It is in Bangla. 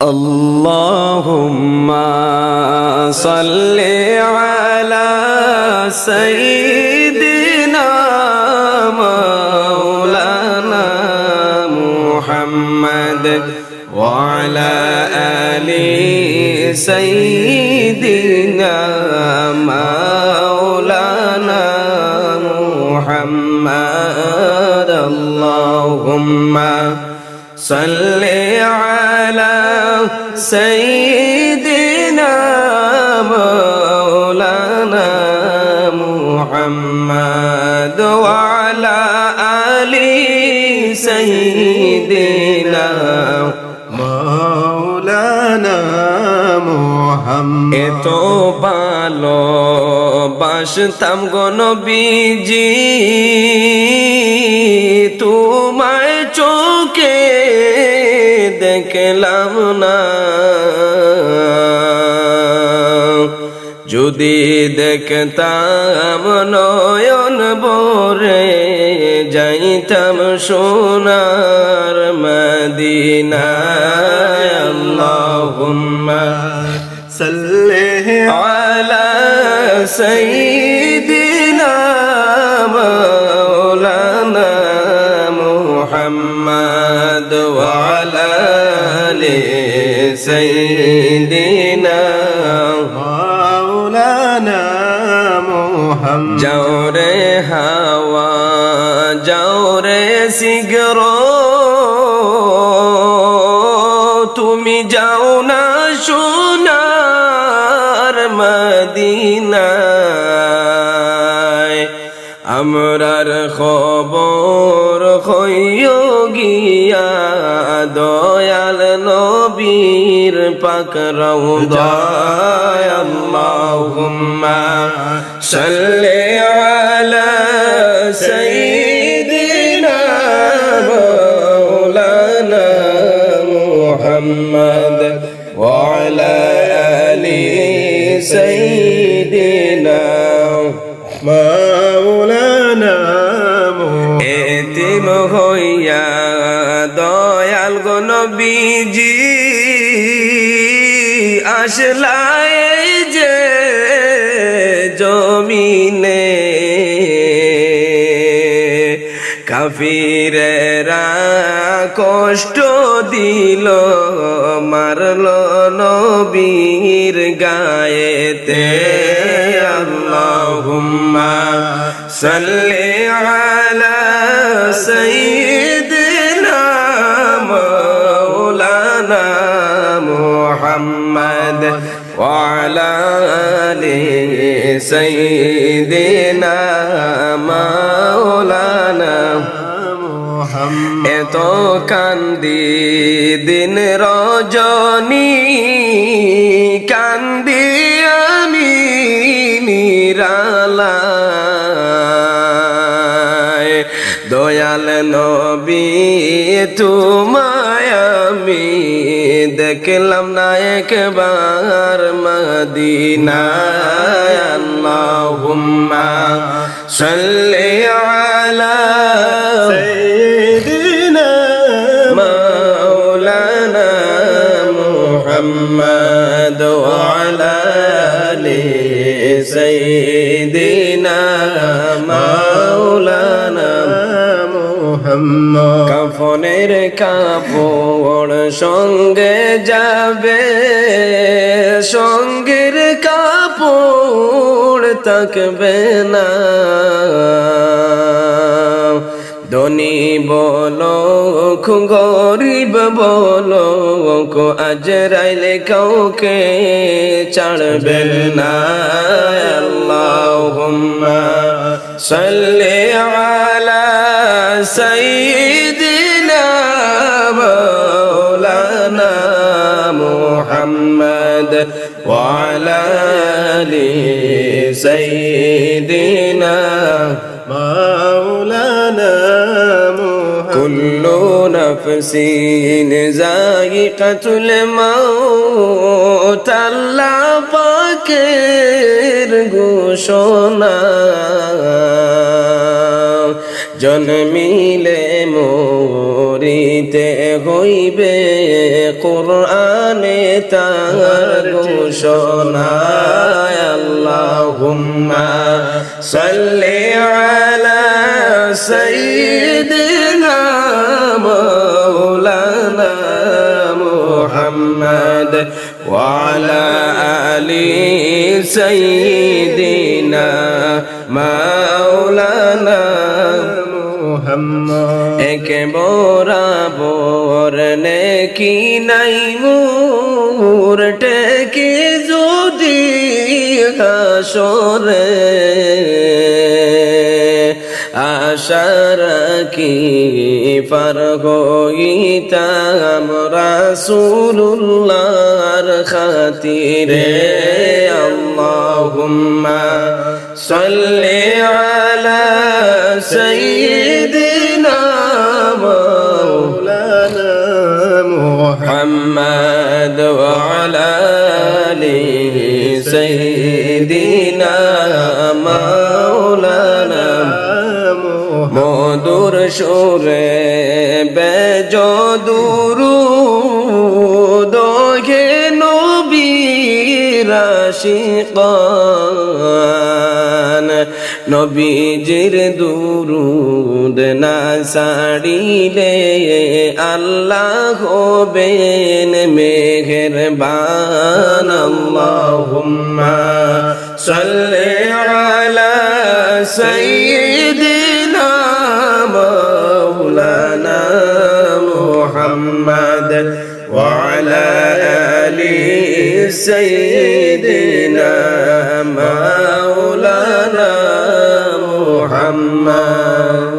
اللهم صل على سيدنا مولانا محمد وعلى آل سيدنا مولانا محمد اللهم صل على سيدنا مولانا محمد وعلى آل سيدنا مولانا محمد এতো ভালোবাসতাম গো নবীজি তোমায় চোখে দেখলাম না যদি দেখতাম নয়ন ভরে যাইতাম সোনার মদিনায় আল্লাহুম্মা সাল্লি আলা সাইয়্যিদিনা মাওলানা মুহাম্মদ ওয়া আলা আলি সাইয়্যিদিনা মাওলানা মুহাম্মদ যাও রে হাওয়া যাও রে শিগর তুমি যাও না সোনার মদিনায় আমরার খবর হইও গিয়া দয়াল নবীর পাক রওদায় আল্লাহুম্মা সাল্লি আলা সাইয়্যিদিনা মাওলানা মুহাম্মদ ওয়া আলা আলি সাইয়্যিদিনা মাওলানা এতিম হইয়া দয়াল গো নবীজি আসলাই যে জমিনে কাফিরেরা কষ্ট দিল মারল নবীর গায়েতে আল্লাহুম্মা সাল্লি আলা সাইয়্যিদিনা মাওলানা মুহাম্মদ ওয়া আলা আলি সাইয়্যিদিনা মাওলানা এত কান্দি দিন রজনী কান্দি আমি নিরালায় দয়াল নবী তোমায় আমি দেখলাম না একবার মদিনায় আল্লাহুম্মা সাল্লি আলা محمد وعلى آل سيدنا مولانا محمد কাফনের কাপড় সঙ্গে যাবে সঙ্গের কাপড় থাকবে না ধনী বলো গরিব বলো আজরাইলে কাউকে ছাড়বেন না আল্লাহুম্মা সাল্লি আলা সাইয়্যিদিনা মাওলানা মুহাম্মদ ওয়া আলা আলি সাইয়্যিদিনা মাওলানা কুল্লু নাফসিন যায়িকাতুল মাউত আল্লাহ পাকের ঘোষণা জন্মিলে মরিতে হইবে কোরআনে তার ঘোষণা আল্লাহুম্মা সাল্লি আলা সাইয়্যিদিনা মাওলানা মুহাম্মদ ওয়া আলা আলি সাইয়্যিদিনা মাওলানা মুহাম্মদ এক বরাবর নেকি নাই মোর টেকে যদি হাসরে আশা রাখি পার হইতাম রাসূলুল্লাহর খাতিরে আল্লাহুম্মা সাল্লি আলা সাইয়্যিদিনা মাওলানা মুহাম্মদ ওয়া আলা আলি সাইয়্যিদিনা মাওলানা মধুর সুরে বেজদুরুদ হে নবীর আশিকান নবীজির দুরুদ না ছাড়িলে আল্লাহ হবেন মেহেরবান আল্লাহুম্মা সাল্লি আলা সাইয়্যিদিনা মাওলানা মুহাম্মদ ওয়া আলা আলি সাইয়্যিদিনা মাওলানা মুহাম্মদ